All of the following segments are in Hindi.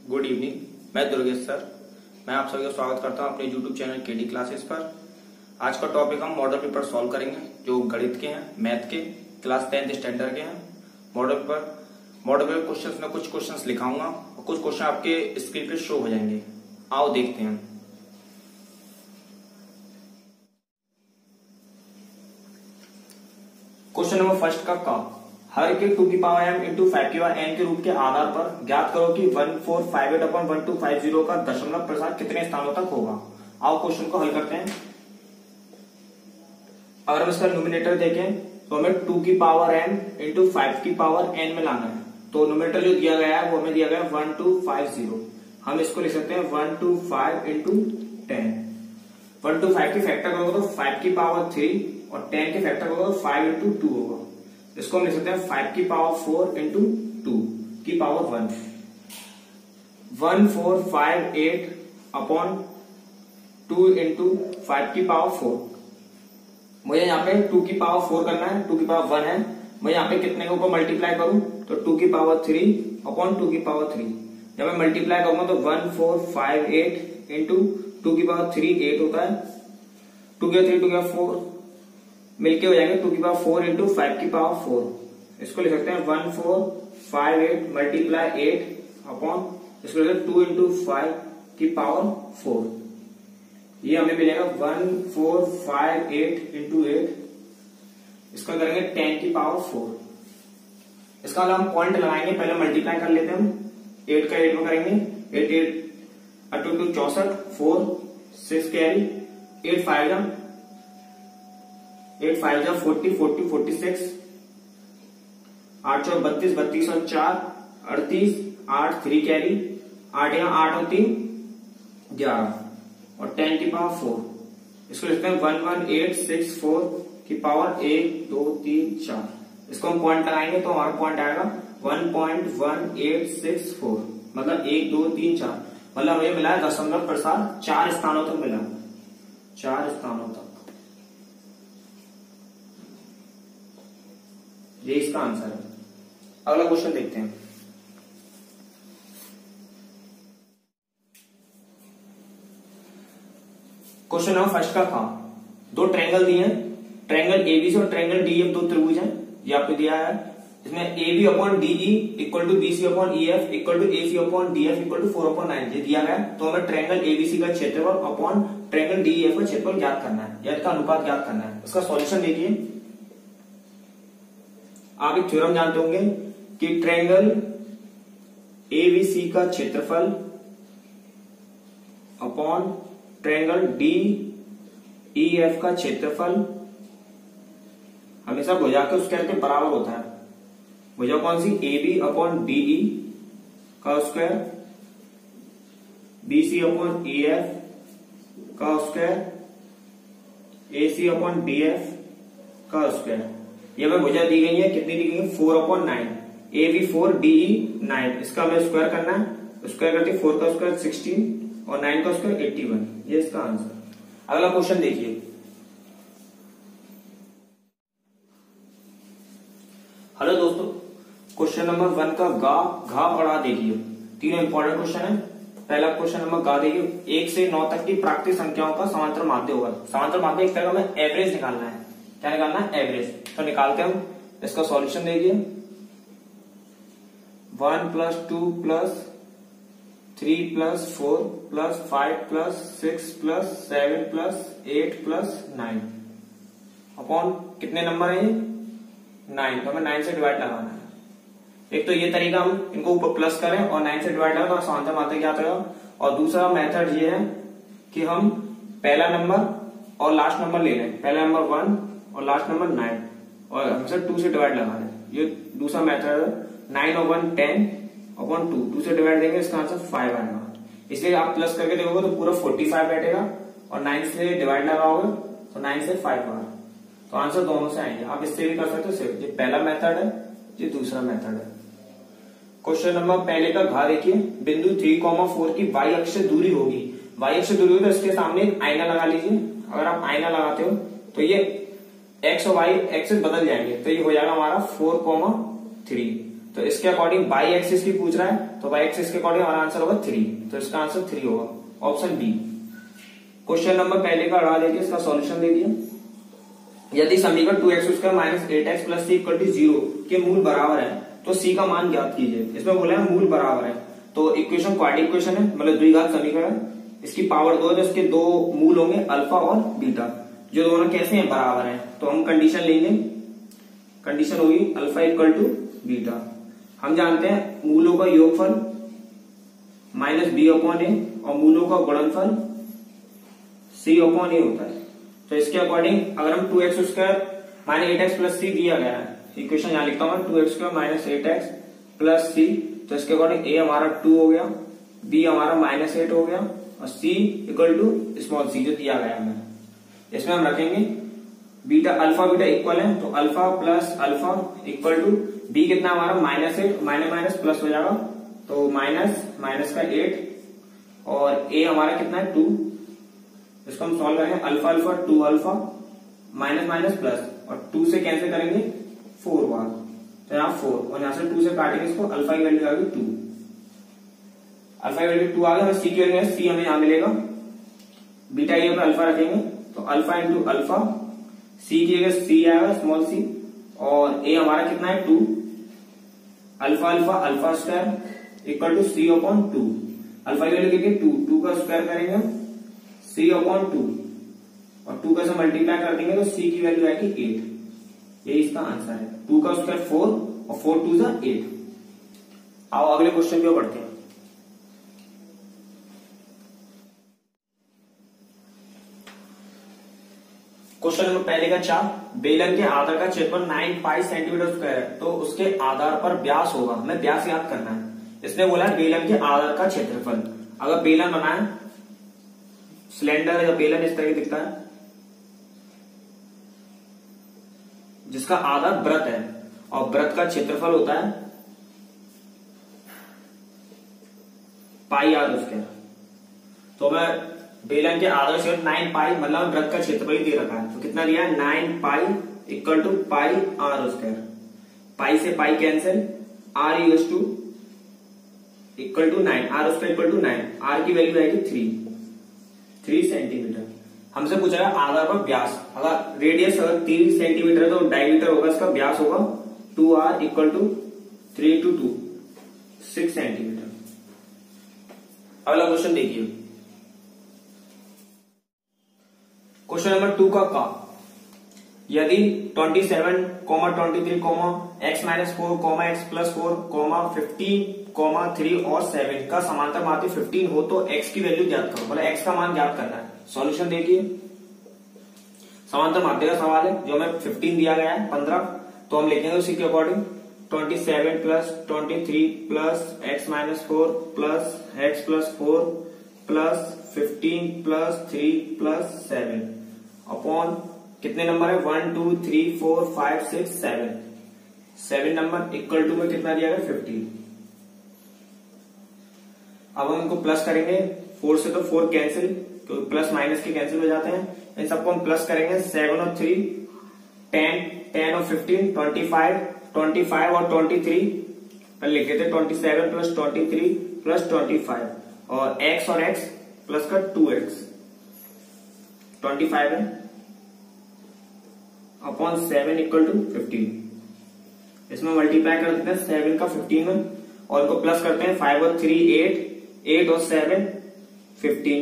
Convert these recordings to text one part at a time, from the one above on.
Good evening. मैं दुर्गेश सर, मैं आप सभी का स्वागत करता हूं अपने यूट्यूब चैनल केडी क्लासेस पर। आज का टॉपिक हम मॉडल पेपर सॉल्व करेंगे जो गणित के हैं, मैथ के, क्लास 10th स्टैंडर्ड के हैं। मॉडल पेपर क्वेश्चंस में कुछ क्वेश्चंस लिखाऊंगा और कुछ क्वेश्चन आपके स्क्रीन पे शो हो जाएंगे। आओ देखते हैं। क्वेश्चन नंबर फर्स्ट का हर के 2 की पावर m इंटू 5 की पावर n के रूप के आधार पर ज्ञात करो कि 1458/1250 का दशमलव प्रसार कितने स्थानों तक होगा। आओ क्वेश्चन को हल करते हैं। अगर हम इसका न्यूमिनेटर देखें तो हमें 2 की पावर m इंटू 5 की पावर n में लाना है। तो न्यूमिनेटर जो दिया गया है वो हमें दिया गया है 1250। हम इसको लिख सकते हैं 125 इंटू 10। 125 की फैक्टर करोगे तो 5 की पावर 3 और 10 के फैक्टर करोगे तो 5 इंटू 2 होगा। इसको हम लिख सकते हैं 5 की पावर 4 इंटू 2 की पावर 1। 1458 अपॉन 2 इंटू 5 की पावर 4। मुझे यहाँ पे 2 की पावर 4 करना है, 2 की पावर 1 है। मैं यहाँ पे कितने के ऊपर मल्टीप्लाई करूं तो 2 की पावर 3 अपॉन 2 की पावर 3। जब मैं मल्टीप्लाई करूंगा तो 1458 इंटू 2 की पावर 3 8 होता है। 2 की 3 2 की 4 मिलके हो जाएंगे 2 की पावर 4 इंटू 5 की पावर 4। इसको लिख सकते हैं 1458 मल्टीप्लाई 8 अपॉन इसको लिख सकते हैं 2 इंटू 5 की पावर 4। ये हमें मिलेगा 1458 इंटू 8। इसका करेंगे 10 की पावर 4। इसका हम पॉइंट लगाएंगे, पहले मल्टीप्लाई कर लेते हैं हम। 8 का 8 में करेंगे 8 8 2 2 64 4 6 कैरी 8 5 जा 40 40 46 8 4 32 32 और 4 38 8 3 कैरी 8 यहाँ 8 और 3 11 और 10 की पावर 4। इसको लिखते हैं 11864 की पावर 1 2 3 4। इसको हम पॉइंट लगाएंगे तो हमारा पॉइंट आएगा 1.1864 मतलब 1 2 3 4। मतलब ये मिला है दशमलव प्रसार 4 स्थानों तक मिला, 4 स्थानों तक। ये इसका आंसर है। अगला क्वेश्चन देखते हैं। क्वेश्चन नंबर फर्स्ट का दो ट्रायंगल दिए हैं, ट्रायंगल एबीसी और ट्रायंगल डीएफ दो त्रिभुज हैं। ये आपको दिया है। इसमें A B upon DE equal to B C upon E F equal to A C upon D F equal to 4/9 ये दिया गया। तो हमें ट्रायंगल एबीसी का क्षेत्रफल अपॉन ट्रायंगल डीईएफ का क्षेत्रफल ज्ञात करना है या इसका अनुपात ज्ञात करना है। इसका सॉल्यूशन देखिए। आप एक थ्योरम जानते होंगे कि ट्रायंगल एबीसी का क्षेत्रफल अपॉन ट्रायंगल डीईएफ का क्षेत्रफल हमेशा भुजा के स्क्वायर के बराबर होता है। भुजा कौन सी? ए बी अपॉन डीई का square, BC upon E F का स्क्वायर, ए सी अपॉन डी एफ का स्क्वायर। ये हमें भुजा दी गई है, कितनी दी गई है? 4/9। A B 4 DE 9। इसका हमें स्क्वायर करना है। स्क्वायर करते 4 का स्क्वायर 16 और 9 का स्क्वायर 81। ये इसका आंसर। अगला क्वेश्चन देखिए। हेलो दोस्तों, क्वेश्चन नंबर 1 का घा बढ़ा देखिए। तीनों इंपॉर्टेंट क्वेश्चन है। पहला क्वेश्चन नंबर गा देखिए। 1 से 9 तक की प्राकृतिक संख्याओं का समांतर माध्य होगा। समांतर माध्य एक तरह का हमें एवरेज निकालना है। क्या निकालना है? एवरेज। तो निकालते हैं हम। इसका सॉल्यूशन देखिए। 1 + 2 + 3 + 4 + 5 + 6 + 7 + 8 + 9 अपॉन कितने नंबर है? 9। तो हमें 9 से डिवाइड लगाना है। एक तो ये तरीका हम इनको ऊपर प्लस करें और 9 से डिवाइड लगाएं तो समांतर माध्य क्या आता है। और दूसरा मेथड ये है कि हम पहला नंबर और लास्ट नंबर ले लें। पहला नंबर 1 और लास्ट नंबर 9 और हमसे 2 से डिवाइड लगा लें। ये दूसरा मेथड है। 9 और 1 10 अपॉन 2 से डिवाइड देंगे, इसका आंसर 5 आएगा। इसलिए आप प्लस करके देखोगे तो पूरा 45 बैठेगा और 9 से डिवाइड लगाओगे तो 9 से 5 आएगा। तो आंसर दोनों से आएंगे। आप इससे भी कर सकते हो। सिर्फ ये पहला मेथड है, ये दूसरा मेथड है। क्वेश्चन नंबर पहले का घा देखिए। बिंदु 3,4 की वाई अक्ष से दूरी होगी। वाई अक्ष से दूरी होगी तो इसके सामने एक आईना लगा लीजिए। अगर आप आईना लगाते हो तो ये एक्स और वाई एक्सिस बदल जाएंगे। तो ये हो जाएगा हमारा 4,3। तो इसके अकॉर्डिंग बाई एक्सिस भी पूछ रहा है, तो बाई एक्सिस के अकॉर्डिंग हमारा आंसर होगा 3, तो इसका आंसर 3 होगा, ऑप्शन बी। क्वेश्चन नंबर पहले का उड़ा देखिए, इसका सॉल्यूशन देखिए। यदि समीकरण 2x² minus 8x plus C equal to 0 के मूल बराबर है तो सी का मान ज्ञात कीजिए। इसमें बोला है मूल बराबर है, तो इक्वेशन क्वाड्रेटिक इक्वेशन है, मतलब द्विघात समीकरण, इसकी पावर 2 है, तो इसके दो मूल होंगे अल्फा और बीटा, जो दोनों कैसे हैं, बराबर हैं। तो हम कंडीशन लेंगे, कंडीशन होगी अल्फा इक्वल टू बीटा। हम जानते हैं मूलों का योगफल माइनस बी अपॉन ए और मूलों का गुणनफल सी अपॉन ए होता है। तो इसके अकॉर्डिंग अगर हम 2x² माइनस 8x प्लस सी दिया गया है, इक्वेशन यहां लिखता हूं 2x² माइनस 8x प्लस सी, तो इसके अकॉर्डिंग ए हमारा 2 हो गया, बी हमारा -8 हो गया और सी इक्वल टू स्मॉल सी जो दिया गया हमें। इसमें हम रखेंगे बीटा, अल्फा बीटा इक्वल है, तो alpha plus alpha equal to B कितना हमारा -8, माइनस माइनस प्लस हो जाएगा, तो माइनस का 8 और ए हमारा कितना है 2। इसको हम सॉल्व करेंगे, alpha alpha 2 alpha minus minus plus और 2 से कैंसिल करेंगे 4 बार, तो यहाँ 4 और यहाँ से 2 से काटेंगे इसको, अल्फा की वैल्यू आ गई 2, अल्फा की वैल्यू 2 आ गई। सी की वैल्यू सी हमें यहाँ मिलेगा, बीटा ए पर अल्फा रखेंगे तो अल्फा इंटू अल्फा, सी की जगह सी आएगा स्मॉल सी, और ए हमारा कितना है 2, alpha alpha alpha square equal to C upon 2, alpha की वैल्यू कितनी 2 का स्क्वायर करेंगे सी अपॉन 2 और 2 का से मल्टीप्लाई कर देंगे तो सी की वैल्यू आएगी 8, यही इसका आंसर है। 2 का स्क्वायर 4 और 4 2 जा 8। आओ अगले क्वेश्चन की ओर बढ़ते हैं। क्वेश्चन नंबर पहले का 4, बेलन के आधार का क्षेत्रफल 9 पाई सेंटीमीटर स्क्वायर है, तो उसके आधार पर व्यास होगा, हमें व्यास याद करना है। इसने बोला बेलन के आधार का क्षेत्रफल, अगर बेलन बनाए सिलेंडर या बेलन इस तरह दिखता है जिसका आधार वृत्त है और वृत्त का क्षेत्रफल होता है पाई आर स्क्वायर, तो मैं बेलन के आधार से 9 पाई मतलब वृत्त का क्षेत्रफल दे रखा है, तो कितना दिया है 9 pi equal to pi R square, pi से pi cancel, R equal to 9, R square equal to 9, R की वैल्यू आएगी 3 सेंटीमीटर। हमसे पूछा है आधार पर व्यास, अगर रेडियस अगर 3 सेंटीमीटर है तो डायमीटर होगा, इसका व्यास होगा 2r इक्वल टू 3 × 2 6 सेंटीमीटर। अगला क्वेश्चन देखिए, क्वेश्चन नंबर 2 का यदि 27, 23, x - 4, x + 4, 15, 3 और 7 का समांतर माध्य 15 हो तो x की वैल्यू ज्ञात करो, मतलब x का मान ज्ञात करना है। सॉल्यूशन देखिए, समांतर माध्य का सवाल है, जो हमें 15 दिया गया है 15, तो हम लिखेंगे उसी के अकॉर्डिंग 27 + 23 + x - 4 + x + 4 + 15 + 3 + 7 अपॉन कितने नंबर है 1 2 3 4 5 6 7 नंबर इक्वल टू में कितना दिया गया 15। अब हम इनको प्लस करेंगे, 4 से तो 4 कैंसिल, तो प्लस माइनस के कैंसिल हो जाते हैं, इन सबको हम प्लस करेंगे 7 और 3 10 और 15 25 और 23 पहले लिखे थे 27 + 23 + 25 और x प्लस का 2x 25 है अपॉन 7 इक्वल टू 15। इसमें मल्टीप्लाई कर देते हैं 7 का 15 में और इनको प्लस करते हैं 5 और 3 8 और 7 15,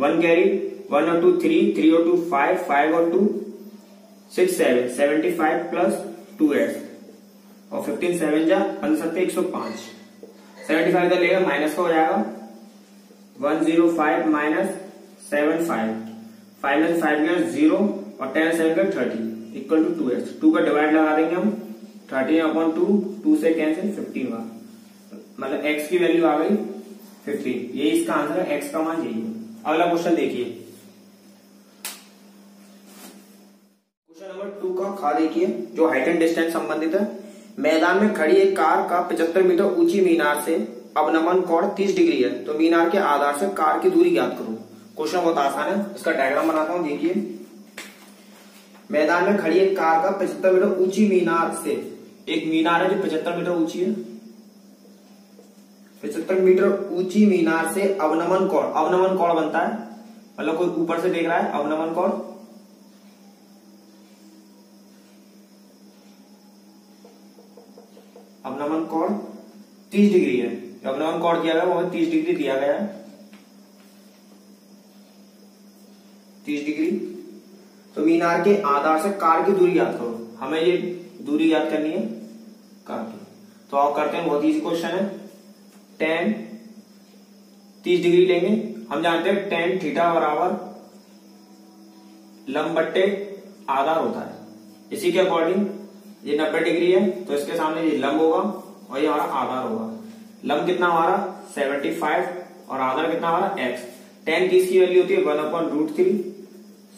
1 कैरी 1 और 2 3 और 2 5 और 2 6 7 75 प्लस 2x और 15 7 जा 15 105, 75 का लेगा माइनस का हो जाएगा 105 माइनस 75, 5 में 5 गया 0 और 10 7 का 30 इक्वल टू 2x, 2 का डिवाइड लगा देंगे हम 30 अपॉन 2 से कैंसिल 15 बार, मतलब x की वैल्यू आ गई 15, ये इसका आंसर है, x का मान यही है। अगला क्वेश्चन देखिए, क्वेश्चन नंबर 2 का खा देखिए, जो हाइट एंड डिस्टेंस संबंधित है। मैदान में खड़ी एक कार का 75 मीटर ऊंची मीनार से अवनमन कोण 30 डिग्री है, तो मीनार के आधार से कार की दूरी ज्ञात करो। क्वेश्चन बहुत आसान है, इसका डायग्राम बनाता हूं, देखिए। मैदान में खड़ी एक कार का 75 मीटर ऊंची मीनार से, एक मीनार है जो 75 मीटर ऊंची है, 75 मीटर ऊंची मीनार से अवनमन कोण, अवनमन कोण बनता है मतलब कोई ऊपर से देख रहा है, अवनमन कोण अवनमन कोण 30 डिग्री है। अवनमन कोण किया गया वो 30 डिग्री दिया गया है, 30 डिग्री। तो मीनार के आधार से कार की दूरी याद करो, हमें ये दूरी याद करनी है कार की। तो आप करते हैं, बहुत इजी क्वेश्चन है। tan 30 डिग्री लेंगे, हम जानते हैं tan थीटा बराबर लंब बट्टे आधार होता है। इसी के अकॉर्डिंग ये 90 डिग्री है तो इसके सामने ये लंब होगा और ये हमारा आधार होगा। लंब कितना हमारा 75 और आधार कितना हमारा x। tan की इसकी वैल्यू होती है 1/√3,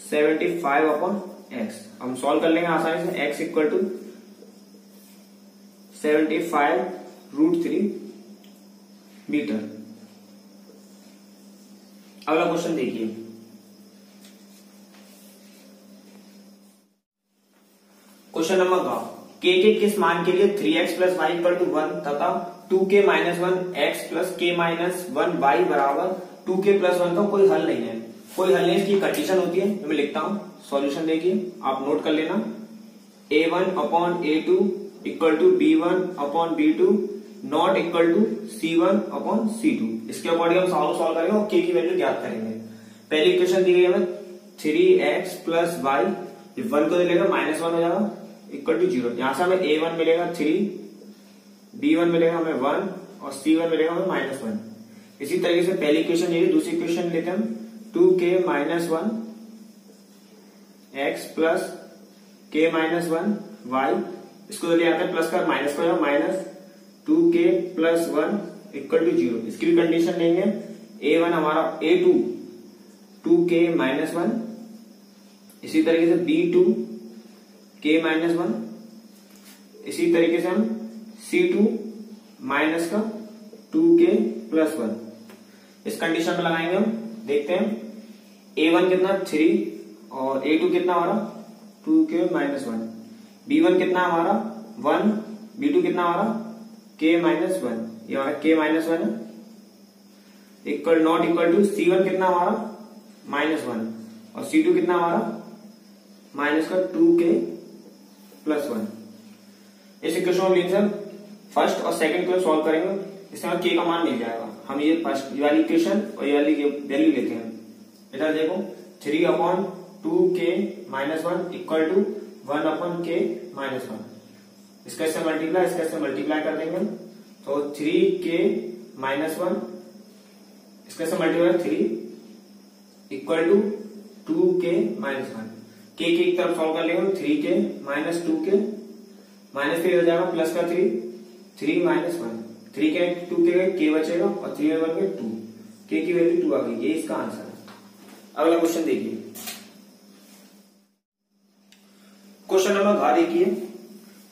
75/x। हम सॉल्व कर लेंगे आसानी से। x इक्वल टू 75√3 मीटर। अगला क्वेश्चन देखिए, क्वेश्चन नंबर का k के किस मान के लिए 3x + y = 1 तथा 2k - 1x + k - 1y बराबर 2k + 1 का कोई हल नहीं है। कोई हल नहीं, इसकी कंडीशन होती है, मैं लिखता हूं। सॉल्यूशन देखिए, आप नोट कर लेना। a1/a2 = b1/b2 not equal to c1/c2। इसके अकॉर्डिंग हम सॉल्व करेंगे और k की वैल्यू ज्ञात करेंगे। पहली इक्वेशन दी गई है हमें 3x + y, ये 1 को लेगा -1 हो जाएगा इक्वल टू 0। यहां से हमें a1 मिलेगा 3, b1 मिलेगा हमें 1 और c1 मिलेगा हमें -1। इसी तरीके से पहली इक्वेशन ये, दूसरी इक्वेशन लेते हैं हम 2k - 1 x + k - 1 y। इसको ले आते हैं प्लस का माइनस को, -2k + 1 इक्वल टू 0। इसकी भी कंडीशन लेंगे। a1 हमारा a2 2k - 1, इसी तरीके से b2 k - 1, इसी तरीके से हम c2 माइनस का 2k + 1। इस कंडीशन में लगाएंगे हम, देखते हैं a1 कितना 3 और a2 कितना हमारा 2k - 1, b1 कितना हमारा 1, b2 कितना हमारा k - 1, ये हमारा k - 1 है equal not equal to c1 कितना हमारा -1 और c2 कितना हमारा -2k + 1। इस इक्वेशन में हम फर्स्ट और सेकंड को सॉल्व करेंगे, इससे हमें k का मान मिल जाएगा। हम ये फर्स्ट वाली इक्वेशन और ये वाली वैल्यू लेते हैं। इधर देखो 3/2k - 1 इक्वल टू 1/k - 1। इसका इससे मल्टीप्लाई, इसका इससे मल्टीप्लाई कर देंगे। तो 3k - 1 इसका इससे multiply 3 equal to 2k - 1। k की एक तरफ सॉल्व कर लेंगे, 3k - 2k -3 हो जाएगा प्लस का 3 3 - 1, 3 के 2k k बचेगा और 3 में 1 2, k की वैल्यू 2 आ गई। ये इसका आंसर है। अगला क्वेश्चन देखिए, क्वेश्चन नंबर 12 देखिए,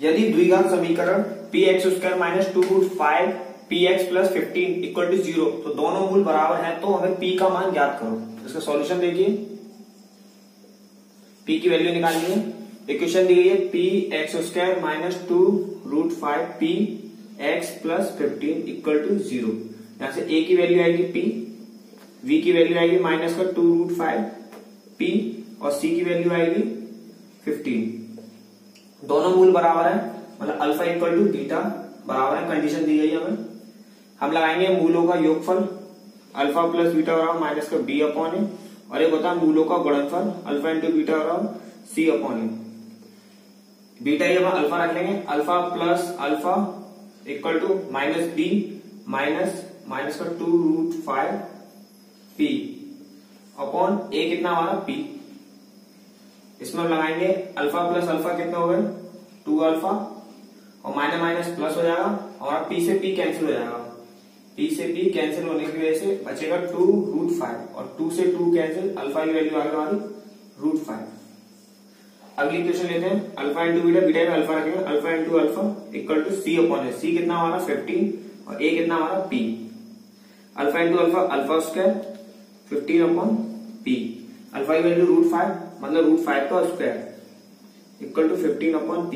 यदि द्विघात समीकरण px² - 2√5 px + 15 = 0 तो दोनों मूल बराबर हैं तो हमें p का मान ज्ञात करो। इसका सॉल्यूशन देखिए, p की वैल्यू निकालनी है। इक्वेशन दी गई है px² - 2√5 px + 15 = 0। यहां से a की वैल्यू आएगी p, v की वैल्यू आएगी -2√5 p और c की वैल्यू आएगी 15। दोनों मूल बराबर है, मतलब अल्फा इक्वल टू बीटा बराबर है। कंडीशन दी गई है हमें। हम लगाएंगे मूलों का योगफल, अल्फा प्लस बीटा बराबर -b/a और एक होता है मूलों का गुणनफल, अल्फा इंटू बीटा बराबर c/a। बीटा ये हम अल्फा रख लेंगे, alpha plus alpha equal to -b minus का 2√5 p अपॉन a कितना हमारा p। इसमें हम लगाएंगे अल्फा प्लस अल्फा कितना हो गए 2 अल्फा और माइनस माइनस प्लस हो जाएगा और p से p कैंसिल हो जाएगा। p से p कैंसिल होने की वजह से बचेगा 2√5 और 2 से 2 कैंसिल, अल्फा की वैल्यू आ गई हमारी √5। अगली इक्वेशन लेते हैं, अल्फा इंटू बीटा, बीटा में अल्फा रखेंगे, alpha into alpha equal to c/a। c कितना हमारा 15 और a कितना हमारा p। Alpha into alpha alpha square 15/p। Alpha की वैल्यू √5 मतलब √5 का स्क्वायर इक्वल टू 15/p।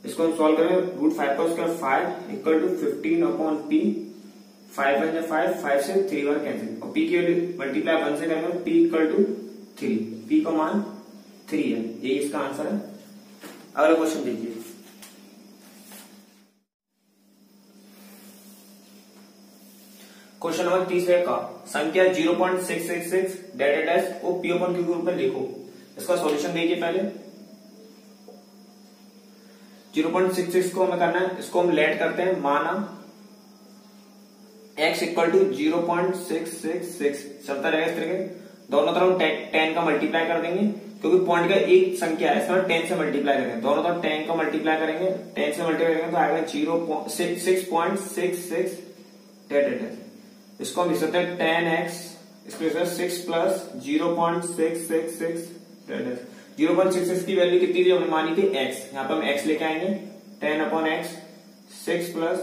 इसको हम सॉल्व करें, √5 का स्क्वायर 5 इक्वल टू 15/p 5 1 5, 5 से 3 बार कैंसिल, और पी की वैल्यू मल्टीप्लाई 1 से करेंगे, पी इक्वल टू 3, पी का मान 3 है, यही इसका आंसर है। अगला क्वेश्चन देखिए, क्वेश्चन नंबर 30 का संख्या 0.666 डेटेड एज को पी अपॉन क्यू के रूप में लिखो। इसका सॉल्यूशन देखिए पहले। 0.66 को हमें करना है, इसको हम लेट करते हैं, माना x इक्वल टू 0.666 चलता रहेगा इस तरीके, दोनों तरफ 10 का मल्टीप्लाई कर देंगे, क्योंकि पॉइंट का एक संख्या है, इसमें 10 से मल्टीप्लाई करेंगे, दोनों तरफ 10 का मल्टीप्लाई करेंगे, 10 से मल्टीप्लाई करेंगे तो आएगा 6.66 डेटेड एज। इसको हम लिख सकते हैं 10x, इसको 6 प्लस 0.666 डेटेड एज। 0.66 की वैल्यू कितनी थी हमने मानी थी x, यहाँ पे हम x लेके आएंगे, 10 अपॉन x, 6 प्लस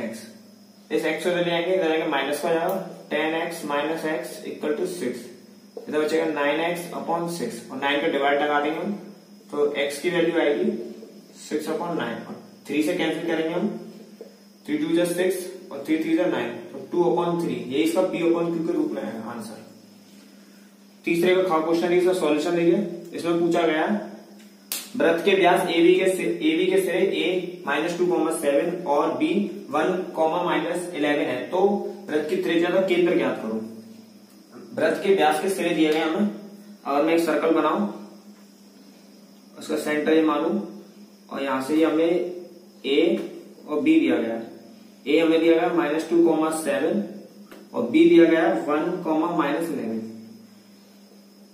x, इस x को ले आएंगे, इधर आएंगे माइनस का जाएगा, 10x minus x equal to 6, इधर बचेगा 9x अपॉन 6, और 9 पे डिवाइड लगा देंगे हम, तो x की वैल्यू आएगी 6 अपॉन 9, और 3 से कैंसिल करेंगे हम, 3 2 जा 6 और 3 3 जा 9, तो 2 अपॉन 3, ये इसका p अपॉन q के रूप में आएगा आंसर। तीसरे का क्वेश्चन है, इसका सॉल्यूशन देखिए। इसमें पूछा गया वृत्त के व्यास AB के सिरे a -2,7 और B 1,-11 है, तो वृत्त की त्रिज्या का केंद्र ज्ञात करो। वृत्त के व्यास के सिरे दिए गए हमें, अगर मैं एक सर्कल बनाऊं, उसका सेंटर ये मालूम, और यहां से हमें A और B दिया गया है। A हमें दिया गया -2,7 और B दिया गया 1,-11,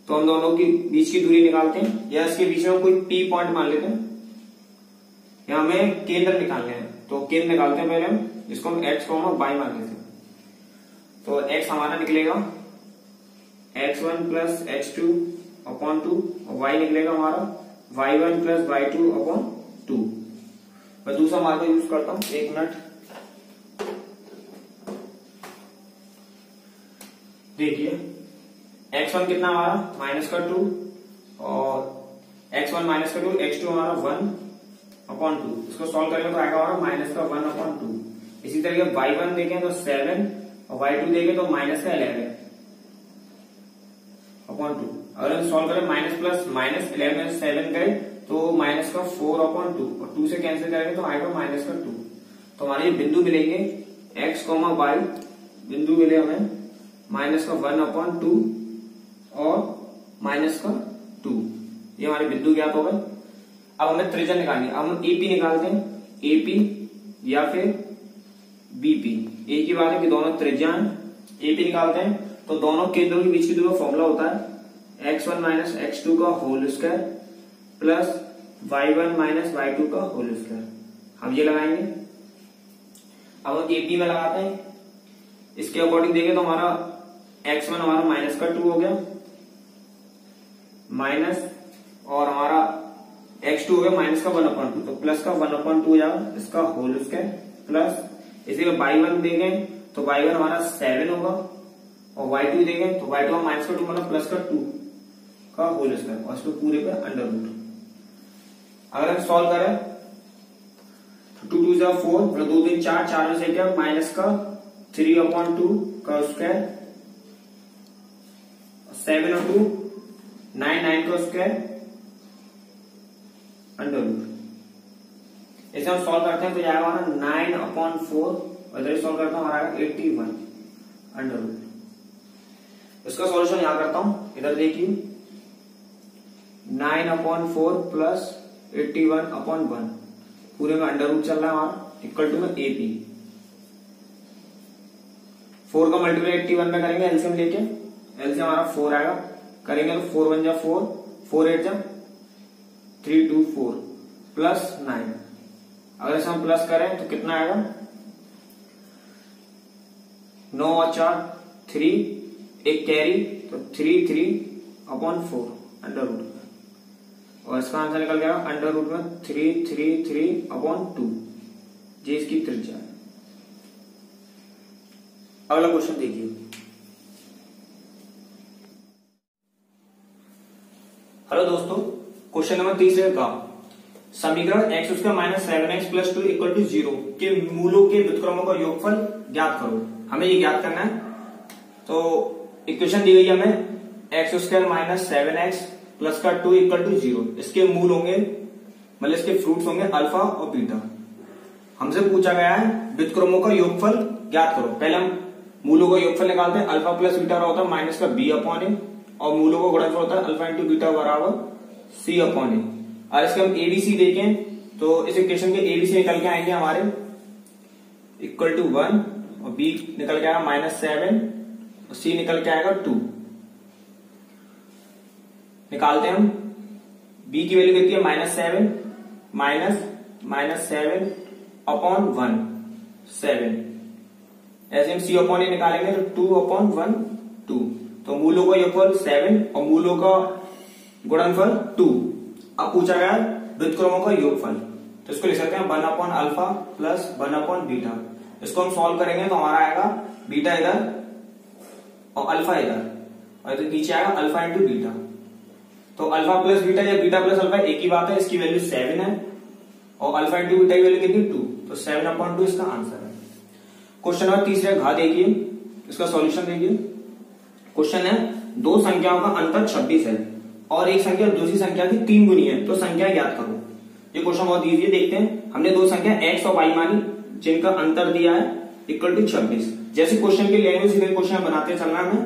तो हम दोनों के बीच की दूरी निकालते हैं, या इसके बीच में कोई P पॉइंट मान लेते हैं, यहाँ हमें केंद्र निकालने हैं, तो केंद्र निकालते हैं पहले हम, जिसको हम x, y मान लेते हैं। तो x हमारा निकलेगा x1 प्लस x2 अपॉन 2, और y निकलेगा हमारा y1 प्लस y2 अपॉन 2। मैं दूसरा मार्कर यूज करता हूं, 1 मिनट। देखिए x1 कितना हमारा -2, और x1 -2, x2 हमारा 1 अपॉन 2, इसको सॉल्व करेंगे तो आएगा हमारा -1 अपॉन 2। इसी तरीके y1 देखें तो 7 और y2 देखें तो -11 अपॉन 2। अगर हम सॉल्व करें -11 में 7 गए तो -4 अपॉन 2, और 2 से कैंसिल करेंगे तो आएगा -2। तो हमारे बिंदु मिलेंगे x, y, बिंदु मिले हमें -1 अपॉन 2 और -2, ये हमारे बिंदु ज्ञात हो गए। अब हमें त्रिज्या निकालनी है, अब हम AP निकालते हैं, AP या फिर BP, एक ही बात है कि दोनों त्रिज्या हैं। AP निकालते हैं तो दोनों केंद्रों के बीच की दूरी का फॉर्मूला होता है x1 माइनस x2 का whole square plus y1 minus y2 का होल स्क्वायर, हम ये लगाएंगे। अब हम AP में लगाते हैं, इसके अकॉर्डिंग देखें तो हमारा x1 हमारा -2 हो गया, माइनस, और हमारा x2 हो गया -1/2, तो प्लस का 1/2 हो जाएगा, इसका होल स्क्वायर प्लस, इसी में y1 देंगे तो y1 हमारा 7 होगा, और y2 देंगे तो y2 -2 मतलब प्लस का 2 का होल स्क्वायर, और इसको पूरे पे अंडर रूट। अगर हम सॉल्व करें तो 2 2 जा 4, मतलब 2 3 4, 4 में से क्या माइनस का 3/2 का स्क्वायर, 7 और 2 9 9 का स्क्वायर अंडर रूट। इसे हम सॉल्व करते हैं तो यह हमारा 9/4, और इधर सॉल्व करता हूं हमारा 81 अंडर रूट। इसका सॉल्यूशन यहां करता हूं, इधर देखिए 9/4 प्लस 81/1, पूरे में अंडर रूट चल रहा है हमारा, इक्वल टू में AP। 4 का मल्टीप्लाई 81 में करेंगे एलसीएम लेके, एलसीएम हमारा 4 आएगा, करेंगे तो 4 1 जा 4, 4 8 जा 3 2 4 प्लस 9। अगर इसे हम प्लस करें तो कितना आएगा, 9 और 4 3, एक कैरी, तो 3 3/4 अंडर रूट, और इसका आंसर निकल गया अंडर रूट में 3 ये इसकी त्रिज्या है। अगला क्वेश्चन देखिए। हेलो दोस्तों, क्वेश्चन नंबर 30 का समीकरण x² -7x + 2 = 0 के मूलों के व्युत्क्रमों का योगफल ज्ञात करो। हमें ये ज्ञात करना है। तो इक्वेशन दी गई है हमें x square minus 7x plus का 2 इक्वल टू 0। इसके मूल होंगे मतलब इसके फ्रूट्स होंगे अल्फा और बीटा। हमसे पूछा गया है व्युत्क्रमों का योगफल ज्ञात करो। पहले हम मूलों का योगफल निकालते हैं। अल्फा प्लस बीटा होता है माइनस का b अपॉन ए और मूलों का गुणनफल होता है अल्फा इंटू बीटा बराबर c अपॉन ए। और इसके हम एबीसी देखें तो इस इक्वेशन के एबीसी निकल के आएंगे हमारे इक्वल टू 1 और b निकल के आएगा -7 और c निकल के आएगा 2। निकालते हैं हम। b की वैल्यू कितनी है -7 -7 अपॉन 1 7। ऐसे हम c अपॉन ए निकालेंगे तो 2 अपॉन 1 2। तो मूलों का योगफल 7 और मूलों का गुणनफल 2। अब पूछा गया व्युत्क्रमों का योगफल, तो इसको लिख सकते हैं 1 upon alpha plus 1 upon beta. इसको हम सॉल्व करेंगे तो हमारा आएगा बीटा इधर और अल्फा इधर और तो नीचे आएगा अल्फा इंटू बीटा। तो अल्फा प्लस बीटा या बीटा प्लस अल्फा एक ही बात है। इसकी वैल्यू 7 है और अल्फा इंटू बीटा की वैल्यू कितनी 2। तो 7 अपॉन 2 इसका आंसर है। क्वेश्चन नंबर तीसरे घा देखिए, इसका सॉल्यूशन देखिए। क्वेश्चन है दो संख्याओं का अंतर 26 है और एक संख्या दूसरी संख्या की 3 गुनी है, तो संख्या ज्ञात करो। ये क्वेश्चन बहुत इजी है, देखते हैं। हमने दो संख्या x और y मानी जिनका अंतर दिया है इक्वल टू 26। जैसे क्वेश्चन की लैंग्वेज से क्वेश्चन बनाते चलना है।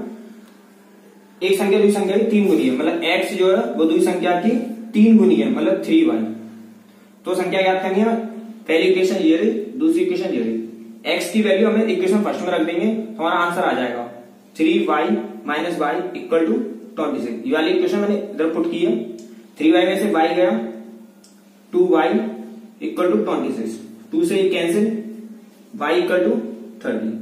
एक संख्या दूसरी संख्या की 3 गुनी है, मतलब x जो है वो दूसरी संख्या की 3 गुनी है, मतलब 3y। तो संख्या ज्ञात करनी है। पहली इक्वेशन ये रही, दूसरी इक्वेशन ये रही। x की वैल्यू हमें इक्वेशन फर्स्ट में रख देंगे, हमारा आंसर आ जाएगा 3y minus y equal to 26। ये वाली इक्वेशन मैंने इधर पुट की है। 3y में से y गया 2y इक्वल टू 26। 2 से cancel, y equal to 13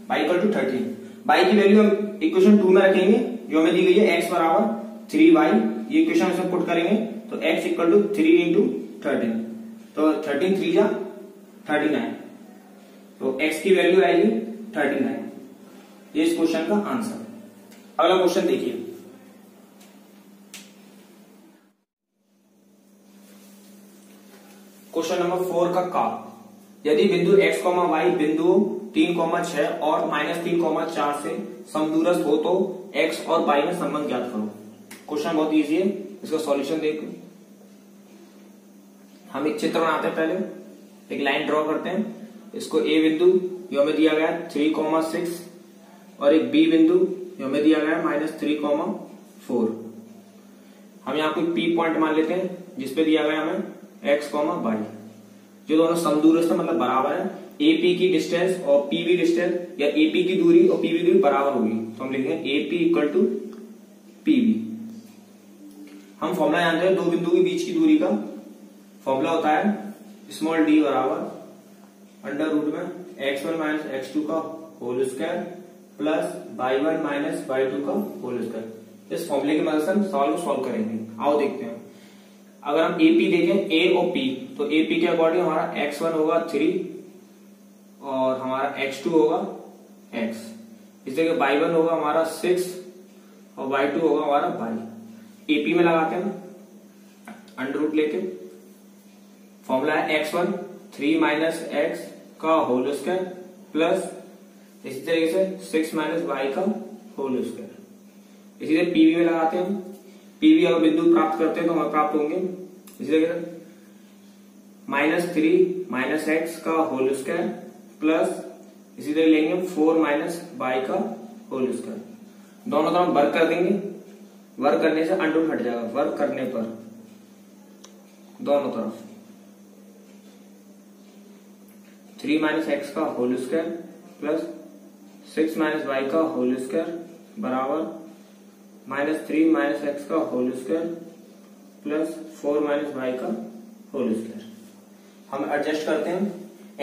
y equal to 13। y की वैल्यू हम इक्वेशन 2 में रखेंगे जो हमें दी गई है x बराबर 3y। ये इक्वेशन इसमें पुट करेंगे तो x इक्वल टू 3 इंटू 13। तो 13 3 जा 39। तो x की वैल्यू आएगी 39। ये इस क्वेश्चन का आंसर। अगला क्वेश्चन देखिए। क्वेश्चन नंबर 4 का यदि बिंदु x, y बिंदु 3, 6 और -3, 4 से समदूरस्थ हो तो x और y में संबंध ज्ञात करो। क्वेश्चन बहुत इजी है, इसका सॉल्यूशन देखो। हम एक चित्र बनाते हैं, पहले एक लाइन ड्रॉ करते हैं। इसको a बिंदु जो हमें दिया गया 3, 6 और एक b बिंदु जो हमें दिया गया -3, 4। हम यहाँ कोई p पॉइंट मान लेते हैं जिसपे दिया गया हमें x, y। जो दोनों समदूरस्थ मतलब बराबर है। AP की डिस्टेंस और PB डिस्टेंस या AP की दूरी और PB दूरी बराबर होगी, तो हम लिखेंगे AP इक्वल टू PB। हम फॉर्मूला जानते हैं दो बिंदु के बीच की दूरी का। फॉर्मूला होता है स्मॉल d बराबर अंडर रूट में x1 माइनस x2 का whole square plus y1 minus y2 का होल स्क्वायर। इस फॉर्मूले की मदद से हम सॉल्व करेंगे। आओ देखते हैं। अगर हम AP देखें A और P, तो AP के अकॉर्डिंग हमारा x1 होगा 3 और हमारा x2 होगा x। इस जगह y1 होगा हमारा 6 और y2 होगा हमारा y। AP में लगाते हैं अंडर रूट लेके। फॉर्मूला है x1 3 माइनस x का होल स्क्वायर प्लस इसी तरीके से 6 माइनस y का होल स्क्वायर। इसी तरह PB में लगाते हैं। PB अगर बिंदु प्राप्त करते हैं तो हमें प्राप्त होंगे इसी जगह -3 माइनस x का होल स्क्वायर प्लस इसी तरह लेंगे 4 माइनस y का होल स्क्वायर। दोनों तरफ वर्क कर देंगे। वर्क करने से अंडर हट जाएगा। वर्क करने पर दोनों तरफ 3 माइनस x का whole square plus 6 minus y का होल स्क्वायर बराबर -3 माइनस x का whole square plus 4 minus y का होल स्क्वायर। हम एडजस्ट करते हैं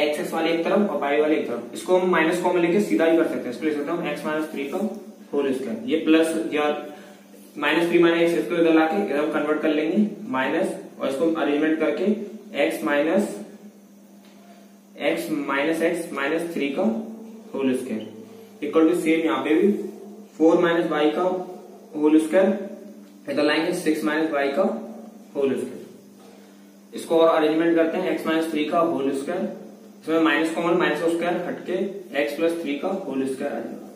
x वाले एक तरफ और y वाले एक तरफ। इसको हम माइनस कॉमन लेके सीधा ही कर सकते हैं। इसको लिख सकते हैं हम x माइनस 3 का होल स्क्वायर। ये प्लस या -3 माइनस x इसको इधर लाके इधर हम कन्वर्ट कर लेंगे माइनस, और इसको अरेंजमेंट करके x माइनस x माइनस 3 का whole square equal to same यहाँ पे भी 4 माइनस y का होल स्क्वायर इधर लाएंगे 6 माइनस y का होल स्क्वायर। इसको और अरेंजमेंट करते हैं x माइनस 3 का होल स्क्वायर इसमें माइनस कॉमन, माइनस का स्क्वायर हटके एक्स प्लस 3 का होल स्क्वायर आ जाएगा।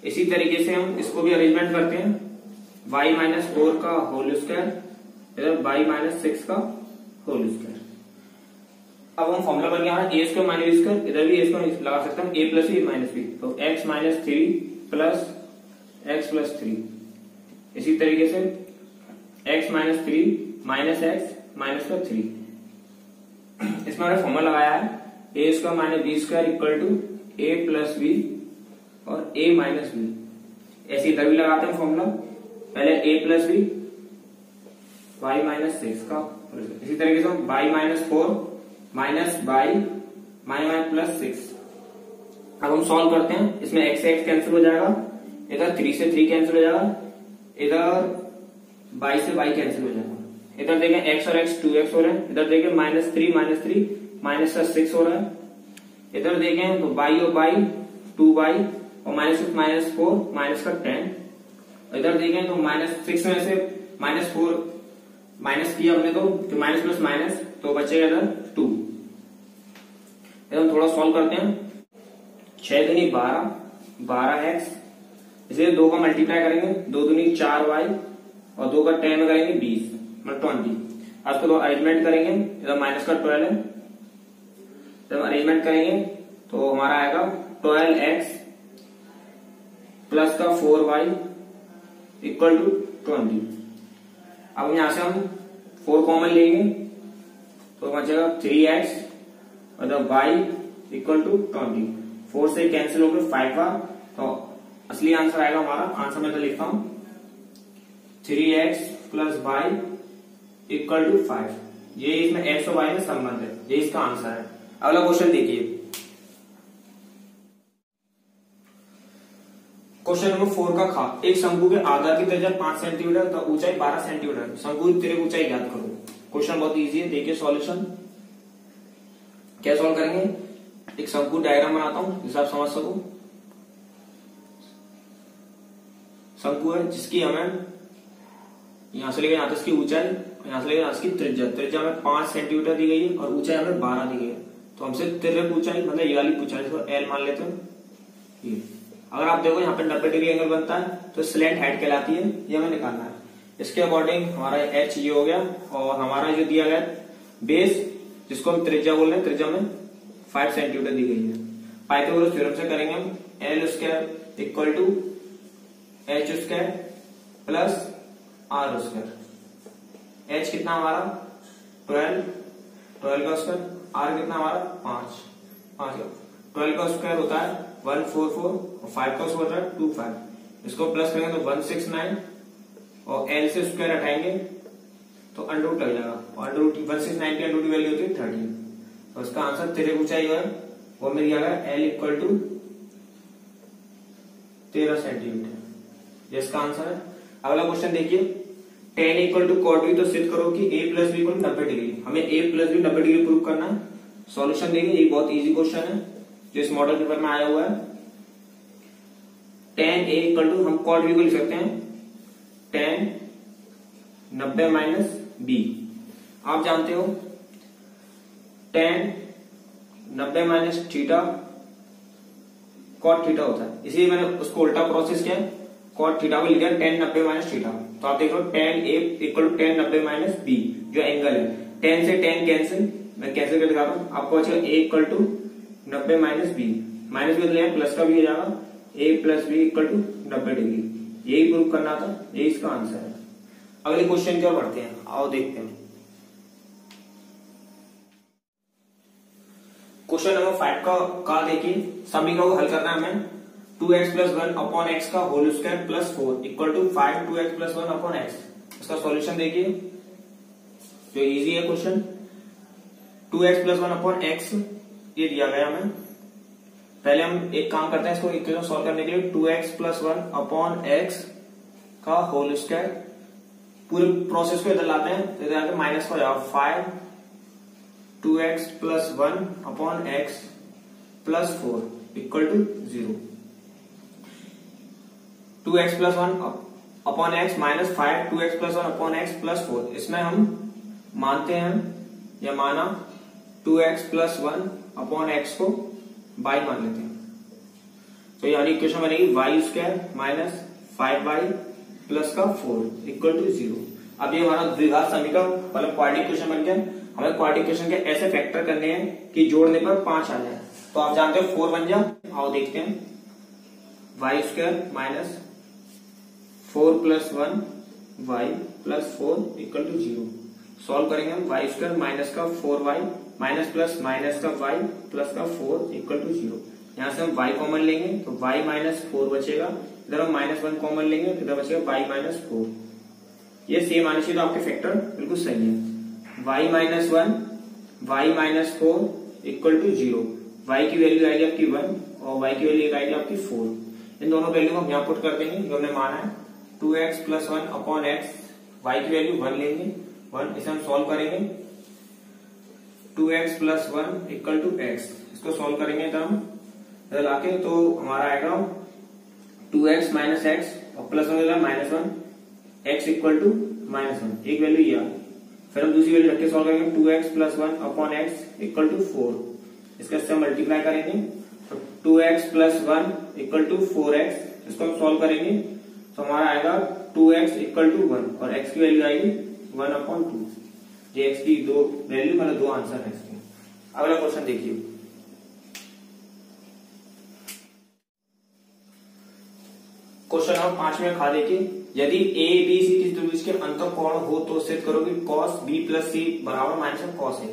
इसी तरीके से हम इसको भी अरेंजमेंट करते हैं, y माइनस 4 का होल स्क्वायर इधर y माइनस 6 का होल स्क्वायर। अब हम फॉर्मूला बन गया A square minus B square, इधर भी ए स्क्वायर लगा सकते हैं, A plus B minus B, तो X minus 3 plus X plus 3। इसी तरीके से X minus 3 minus X minus का 3। इसमें हमने फॉर्मूला लगाया है A square minus B square equal to A plus B और a माइनस बी। ऐसे इधर भी लगाते हैं फॉर्मूला, पहले a plus B y minus 6 का, इसी तरीके से y minus 4 minus y minus plus 6। अब हम सॉल्व करते हैं, इसमें x से x कैंसिल हो जाएगा, इधर 3 से 3 कैंसिल हो जाएगा, इधर y से y कैंसिल हो जाएगा। इधर देखें x और x 2x हो रहे हैं, इधर देखें माइनस 3 माइनस का 6 हो रहा है, इधर देखें तो y और y 2y और माइनस 4 माइनस का 10। इधर देखें तो माइनस 6 में से माइनस 4 माइनस किया हमने तो माइनस प्लस माइनस, तो बचेगा इधर 2। इधर थोड़ा सॉल्व करते हैं, 6 दूनी 12x, इसे 2 का मल्टीप्लाई करेंगे, 2 दूनी 4y और 2 का 10 में करेंगे 20 मतलब 20। आज तो अरेंजमेंट करेंगे, इधर माइनस का 12 है, जब अरेंजमेंट करेंगे तो हमारा आएगा 12x प्लस का 4y इक्वल टू 20। अब यहां से हम 4 कॉमन लेंगे तो बचेगा 3x और y इक्वल टू 20। 4 से कैंसिल हो गए 5 का, तो असली आंसर आएगा हमारा, आंसर में तो लिखता हूं 3x plus y equal to 5। ये इसमें x और y में संबंध है, ये इसका आंसर है। अगला क्वेश्चन देखिए, क्वेश्चन नंबर 4 का खा। एक शंकु के आधार की त्रिज्या 5 सेंटीमीटर तो ऊंचाई 12 सेंटीमीटर, शंकु की तिर्यक ऊंचाई ज्ञात करो। क्वेश्चन बहुत इजी है, देखिए सॉल्यूशन क्या सॉल्व करेंगे। एक शंकु डायग्राम बनाता हूं जिससे आप समझ सको। शंकु है जिसकी हमें यहां से लेकर यहां तक इसकी ऊंचाई, यहां से लेकर यहां इसकी त्रिज्या, त्रिज्या हमें 5 सेंटीमीटर दी गई है और ऊंचाई हमें 12 दी गई है, तो हमसे तिर्यक ऊंचाई मतलब ये वाली ऊंचाई को एल मान लेते हैं। ये अगर आप देखो यहाँ पे 90 डिग्री एंगल बनता है तो स्लैंट हाइट कहलाती है, ये हमें निकालना है। इसके अकॉर्डिंग हमारा h ये हो गया और हमारा जो दिया गया बेस जिसको हम त्रिज्या बोल रहे हैं, त्रिज्या में 5 सेंटीमीटर दी गई है। पाइथागोरस थ्योरम से करेंगे हम L square equal to H square plus R square. H कितना हमारा 12 का स्क्वायर, आर कितना हमारा 5 12 का स्क्वायर होता है 144 और 5 का स्क्वायर होता है 25। इसको प्लस करेंगे तो 169 और एल से स्क्वायर हटाएंगे तो अंडर रूट लग जाएगा, और अंडर रूट 169 की अंडर रूट की वैल्यू होती है 13। तो इसका आंसर तिर्यक ऊंचाई है वो मिल जाएगा एल इक्वल टू 13 सेंटीमीटर, ये इसका आंसर है। अगला क्वेश्चन देखिए, tan equal to cot b, तो सिद्ध करो कि a plus B equal to 90 degree. हमें a plus B 90 degree prove करना है। सॉल्यूशन देखिए, ये बहुत इजी क्वेश्चन है जो इस मॉडल पेपर में आया हुआ है। tan a इक्वल टू हम cot b को लिख सकते हैं tan 90 माइनस b। आप जानते हो tan 90 minus theta cot theta होता है, इसलिए मैंने उसको उल्टा प्रोसेस किया, cot थीटा को लिखा tan 90 माइनस थीटा। तो आप देख रहे हो tan a equal to tan 90 minus b, जो एंगल है। tan से tan कैंसिल, मैं कैंसिल कर दिखाता हूं आपको। अच्छा, a equal to 90 minus B, minus भी ले प्लस का भी हो जाएगा, a plus B equal to 90 degree. यही प्रूव करना था, यही इसका आंसर है। अगले क्वेश्चन की ओर बढ़ते हैं, आओ देखते हैं। क्वेश्चन नंबर 5 का देखिए, सभी को हल करना है हमें। 2x प्लस 1 अपॉन एक्स का whole square plus 4 equal to 5 2x plus 1 upon X. इसका सॉल्यूशन देखिए, जो इजी है question. 2x plus 1 upon x ये दिया गया हमें। पहले हम एक काम करते हैं, इसको इक्वेशन सॉल्व करने के लिए 2x प्लस 1 अपॉन एक्स का होल स्क्वायर, पूरे प्रोसेस को इधर लाते हैं तो इधर आके माइनस हो जाएगा 5 2x plus 1 upon X plus 4 equal to 0। 2x plus 1 upon X minus 5 2x plus 1 upon X plus 4। इसमें हम मानते हैं या माना 2x प्लस 1 अपॉन एक्स को y मान लेते हैं। तो यानी इक्वेशन बनेगी Y square minus 5y plus का 4 इक्वल टू 0। अब ये हमारा द्विघात समीकरण मतलब क्वाड्रेटिक इक्वेशन बन गया। हमें क्वाड्रेटिक इक्वेशन के ऐसे फैक्टर करने हैं कि जोड़ने पर 5 आ जाए। तो आप जानते हो 4 बन जाए। आओ देखते हैं, Y square minus 4 plus 1 Y plus 4 equal to 0। Solve करेंगे हम, वाई स्क्वायर माइनस का 4y माइनस प्लस माइनस का y प्लस का 4 इक्वल टू 0। यहां से हम y कॉमन लेंगे तो y माइनस 4 बचेगा, इधर हम माइनस 1 कॉमन लेंगे तो इधर बचेगा y माइनस 4। ये सेम आने चाहिए तो आपके फैक्टर बिल्कुल सही है। y minus 1 y minus 4 equal to 0। y की वैल्यू आएगी आपकी 1 और y की वैल्यू आएगी आपकी 4। इन दोनों वैल्यू को हम यहाँ पुट कर देंगे जो हमने माना है। 2x plus 1 upon X, y की वैल्यू 1 लेंगे 1, इसे हम सॉल्व करेंगे। 2x plus 1 equal to X, इसको सॉल्व करेंगे इधर लाके तो हमारा आएगा 2x माइनस एक्स और plus 1 minus 1 x equal to minus 1, एक वैल्यू ये। फिर हम दूसरी वैल्यू रख के सॉल्व करेंगे 2x plus 1 upon X equal to 4, इसका इससे मल्टीप्लाई करेंगे तो 2x plus 1 equal to 4x, इसको हम सॉल्व करेंगे तो हमारा आएगा 2x इक्वल टू 1 और x की वैल्यू आएगी 1 अपॉन 2। ये x की दो वैल्यू मतलब दो आंसर है इसके। अगला क्वेश्चन देखिए, क्वेश्चन नंबर 5 में खा देखिए, यदि ए बी सी किसी त्रिभुज के अंतःकोण हो तो सिद्ध करो कि cos b प्लस सी बराबर माइनस cos a।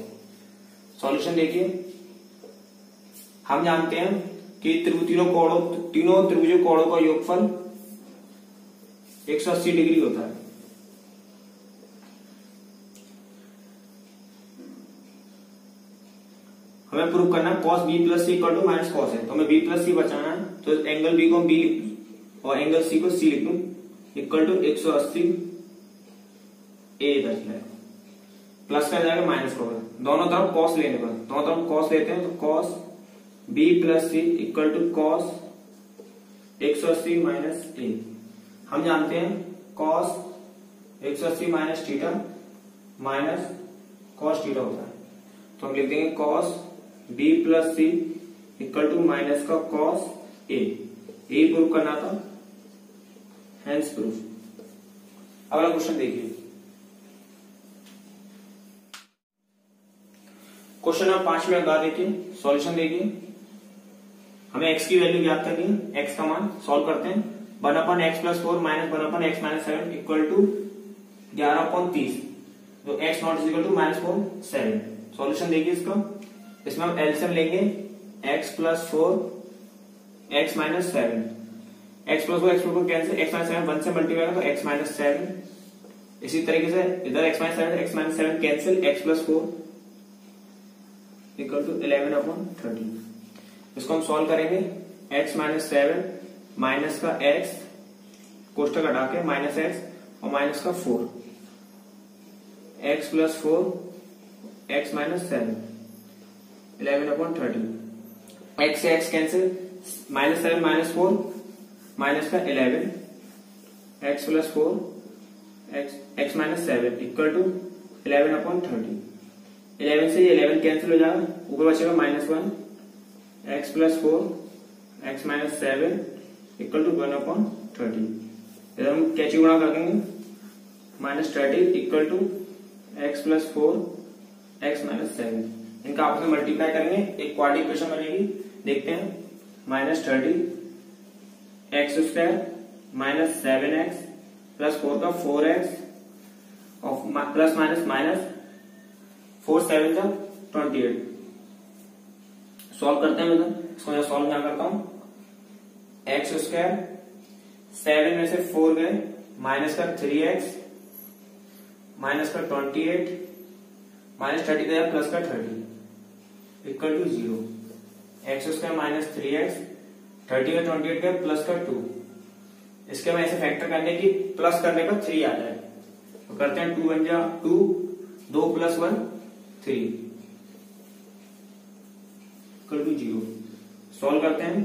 सॉल्यूशन देखिए, हम जानते हैं कि तीनों त्रिभुजों कोणों का योगफल 180 डिग्री होता है। हमें प्रूव करना है cos b plus C equal to minus cos है, तो हमें b प्लस सी बचाना है तो एंगल b को b और एंगल c को c लिख दूं इक्वल टू 180 a बच जाएगा, प्लस का जाएगा माइनस का, दोनों तरफ cos लेने पर, दोनों तरफ cos लेते हैं तो cos b plus C equal to cos 180 minus a। हम जानते हैं cos 180 minus theta minus cos theta होता है, तो हम लिख देंगे cos b plus C equal to minus का cos a। यही प्रूव करना था, हेंस प्रूफ। अगला क्वेश्चन देखिए, क्वेश्चन नंबर 5 में लगा देखिए, सॉल्यूशन देखिए। हमें x की वैल्यू ज्ञात करनी है, x का मान सॉल्व करते हैं। 1 अपन एक्स प्लस 4 माइनस 1 अपन एक्स माइनस 7 इक्वल टू 11/30, तो x not equal to minus 4 7। Solution देखिए इसका, इसमें हम एलसीएम लेंगे x plus 4 x minus 7, x plus 4 x plus 4 cancel, x minus 7 1 से मल्टीप्लाई तो x माइनस 7। इसी तरीके से इधर x minus 7 cancel, x plus 4 equal to 11/30। इसको हम सॉल्व करेंगे, x माइनस 7 माइनस का x कोष्टक हटा के माइनस x और माइनस का 4, x plus 4 x minus 7 11/30। x से x cancel, minus 7 minus 4 minus का 11, x plus 4 x minus 7 equal to 11/30। 11 से ये 11 कैंसिल हो जाएगा, ऊपर बचेगा minus 1, x plus 4 x minus 7 equal to 1/30। इधर हम कैची गुणा कर देंगे, minus 30 equal to x plus 4 x minus 7। इनका आपस में मल्टीप्लाई करेंगे, एक क्वाड्रेटिक इक्वेशन बनेगी। देखते हैं, minus 30 x square minus 7x plus 4 का 4x और प्लस माइनस माइनस 4 7 का 28। सॉल्व करते हैं, मतलब इसको मैं सॉल्व क्या करता हूं, एक्स स्क्वायर 7 में से 4 गए माइनस का 3x माइनस का 28 माइनस 30 गया प्लस का 30 equal to 0। X square minus 3x 30 का 28 गया प्लस का 2। इसके में ऐसे फैक्टर करने की प्लस करने पर 3 आ जाए, तो करते हैं 2 बन जा 2, 2 प्लस 1 3 इक्वल टू 0। सॉल्व करते हैं,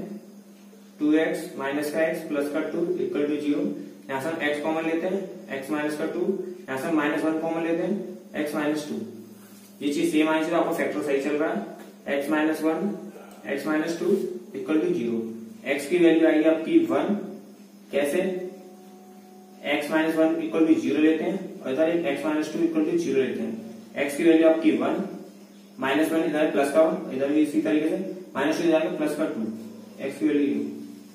2x माइनस का x प्लस का 2 इक्वल टू 0। यहां से हम x कॉमन लेते हैं, x माइनस का 2, यहां से माइनस 1 कॉमन लेते हैं, x माइनस 2 ये चीज सेम आई, आपका फैक्टर सही चल रहा है। x minus 1 x minus 2 equal to 0। x की वैल्यू आएगी आपकी 1। कैसे? x माइनस 1 इक्वल टू 0 लेते हैं और इधर एक x माइनस 2 इक्वल टू 0 लेते हैं। x की वैल्यू आपकी 1, माइनस 1 इधर प्लस का 1, इधर भी इसी तरीके से माइनस 2 इधर प्लस का 2, x की वैल्यू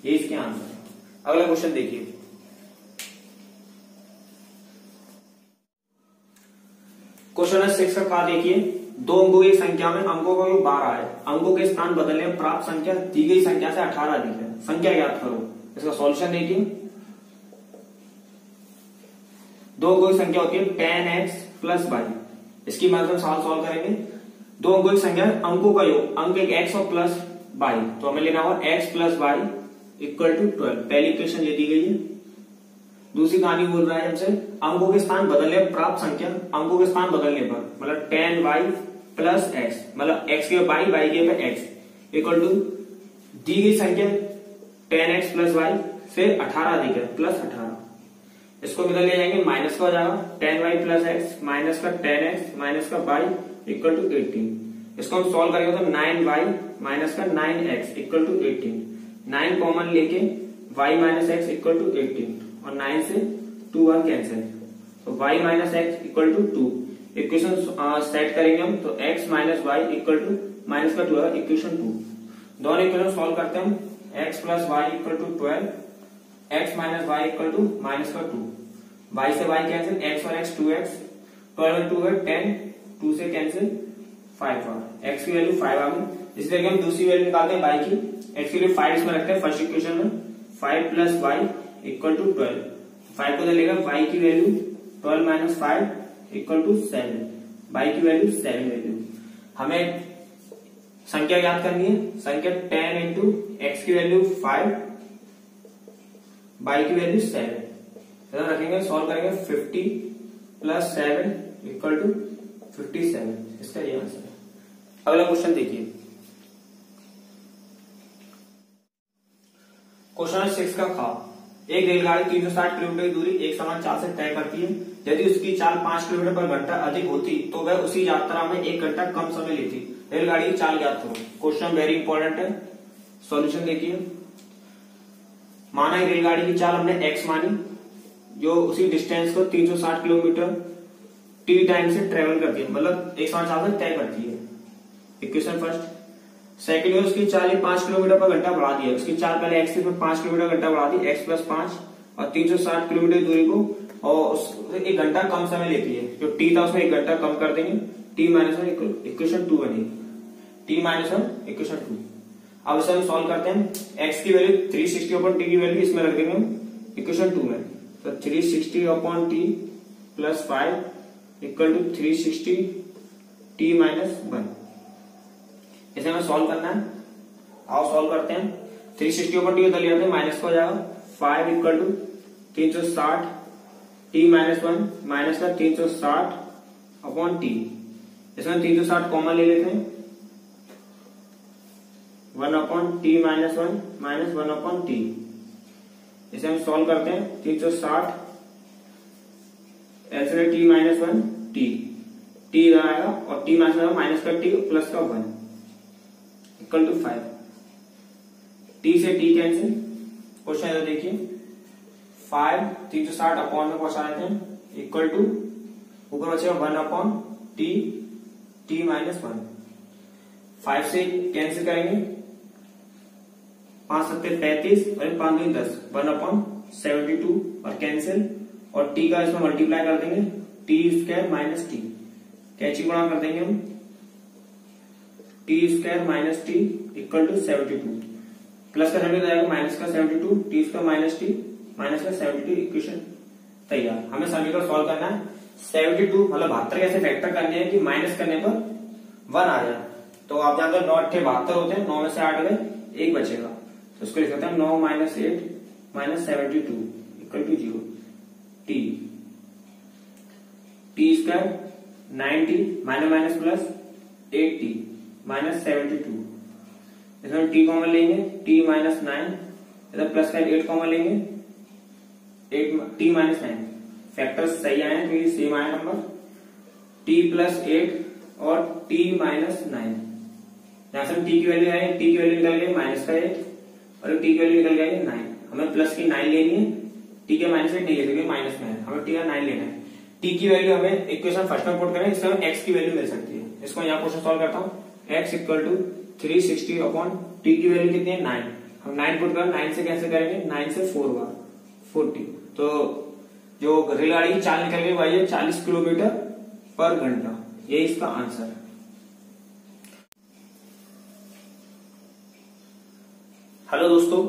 ये इसके आंसर है। अगला क्वेश्चन देखिए। क्वेश्चन 6 का क्या देखिए, दो अंकों की संख्या में अंकों का योग 12 है। अंकों के स्थान बदलने में प्राप्त संख्या दी गई संख्या से 18 अधिक है। संख्या ज्ञात करो। इसका सॉल्यूशन देखिए। दो अंकों की संख्या होती है 10x प्लस y। इसकी मदद से सवाल सॉल्व करेंगे। दो अंकों की संख्या अंकों का योग, अंक एक x और प्लस y, तो हमें लेना होगा x plus y equal to 12। पहली इक्वेशन ये दी गई है। दूसरी कहानी बोल रहा है हमसे अंकों के स्थान बदलने पर प्राप्त संख्या, अंकों के स्थान बदलने पर मतलब 10y प्लस x, मतलब x के y, y के पे x इक्वल टू दी गई संख्या 10x प्लस y से 18 अधिक है, प्लस 18। इसको इधर ले जाएंगे, माइनस का हो जाएगा 10y प्लस x माइनस का 10x माइनस का y इक्वल टू 18। इसको हम सॉल्व करेंगे तो 9y माइनस का 9x इक्वल टू 18। 9 कॉमन लेके y minus x equal to 18 और 9 से 2 बार कैंसिल, तो y minus x equal to 2। Equation set करेंगे हम तो x minus y equal to minus का 2 है, इक्वेशन 2। दोनों इक्वेशन सॉल्व करते हैं हम। x plus y equal to 12, x minus y equal to minus का 2, y से y कैंसिल, x और x 2x, 12 में 2 है 10, 2 से कैंसिल 5 बार, x की वैल्यू 5 आ गई। इसी तरीके हम दूसरी वैल्यू निकालते हैं y की। x की वैल्यू 5 इसमें रखते हैं फर्स्ट इक्वेशन में, 5 प्लस वाई इक्वल टू 12। 5 को लेगा, y की value 12 minus 5 equal to 7, y की वैल्यू 7 वैल्यू। हमें संख्या याद करनी है। संख्या 10 इंटू एक्स की वैल्यू 5, y की वैल्यू 7 ध्यान रखेंगे। सॉल्व करेंगे 50 प्लस 7 इक्वल टू 57, इसका ये आंसर है। अगला क्वेश्चन देखिए। क्वेश्चन 6 का खा। एक रेलगाड़ी 360 किलोमीटर की दूरी एक समान चाल से तय करती है। यदि उसकी चाल 5 किलोमीटर पर घंटा अधिक होती तो वह उसी यात्रा में 1 घंटा कम समय लेती। रेलगाड़ी की चाल ज्ञात करो। क्वेश्चन वेरी इंपॉर्टेंट है, सॉल्यूशन देखिए। माना एक रेलगाड़ी की चाल हमने x मानी, जो उसी डिस्टेंस को 360 किलोमीटर t टाइम से ट्रेवल करती है, मतलब एक समान चाल से तय करती है। Equation first. सेकंड में उसकी चाल 5 किलोमीटर पर घंटा बढ़ा दी है। उसकी चाल पहले x से 5 किलोमीटर घंटा बढ़ा दी, x प्लस 5, और 360 किलोमीटर की दूरी को और उससे 1 घंटा कम समय लेती है। जो t था उसमें 1 घंटा कम कर देंगे, t माइनस 1 इक्वेशन 2 बनेगी, t माइनस 1 इक्वेशन 2। अब इसे हम सॉल्व करते हैं। x की वैल्यू 360 अपॉन t की वैल्यू इसमें रख देंगे हम इक्वेशन 2 में, तो 360 upon t plus 5 equal to 360 t minus 1। इसे हमें सॉल्व करना है। आओ सॉल्व करते हैं। 360 ऊपर टी उधर ले जाते हैं, माइनस का हो जाएगा 5 equal to 360 t minus 1 minus का 360 अपॉन टी। इसमें 360 कॉमन ले लेते हैं, 1 upon T minus 1 minus 1 upon T. इसे हम सॉल्व करते हैं। 360 ऐसे टी माइनस 1 टी, टी इधर आएगा और टी माइनस का टी प्लस का 1 इक्वल टू 5। टी से टी कैंसिल। क्वेश्चन इधर देखिए, 5 360 अपॉन में पहुंचा देते हैं इक्वल टू ऊपर बचेगा 1 अपॉन टी, टी माइनस 1। 5 से कैंसिल करेंगे, 5 7 35 और 5 2 10, 1 अपॉन 72 और कैंसिल, और टी का इसमें मल्टीप्लाई कर देंगे, टी स्क्वायर माइनस टी, कैंची गुणा कर देंगे हम, t square minus t equal to 72। Plus का 72 जाएगा माइनस का 72, t square minus t minus का 72, इक्वेशन तैयार। हमें समीकरण सॉल्व करना है। 72 मतलब 72 कैसे फैक्टर करने हैं कि माइनस करने पर 1 आ जाए। तो आप जानते हो 9 8 72 होते हैं, 9 में से 8 गए, 1 बचेगा, तो इसको लिख सकते हैं 9 minus 8 minus 72 equal to 0। T t square 90 minus minus plus 8t minus 72। इसमें t कॉमन लेंगे, t माइनस 9, इधर प्लस का 8 कॉमन लेंगे, 8 t माइनस 9। फैक्टर्स सही आए हैं क्योंकि सेम आया नंबर। t प्लस 8 और t माइनस 9। यहां से t की वैल्यू है, t की वैल्यू निकल गई माइनस का 1 और t की वैल्यू निकल गई 9। हमें प्लस की 9 लेनी है, t के माइनस नहीं ले सकते, माइनस में है, हमें t का 9 लेना है। t की वैल्यू हमें इक्वेशन फर्स्ट में पुट करें, इससे हमें x की वैल्यू मिल सकती है। इसको यहाँ क्वेश्चन सॉल्व करता हूँ। x equal to 360 upon t की वैल्यू कितनी है 9, हम 9 पुट कर 9 से कैंसिल करेंगे, 9 से 4 बार 40, तो जो रेलगाड़ी की चाल निकल गई वही है 40 किलोमीटर पर घंटा। ये इसका आंसर है। हेलो दोस्तों,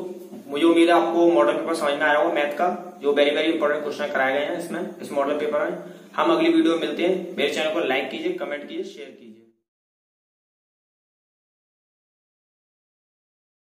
मुझे उम्मीद है आपको मॉडल पेपर समझ में आया होगा मैथ का, जो वेरी वेरी इंपॉर्टेंट क्वेश्चन कराए गए हैं इसमें, इस मॉडल पेपर में। हम अगली वीडियो में मिलते हैं। मेरे चैनल को लाइक कीजिए, कमेंट कीजिए, शेयर कीजिए।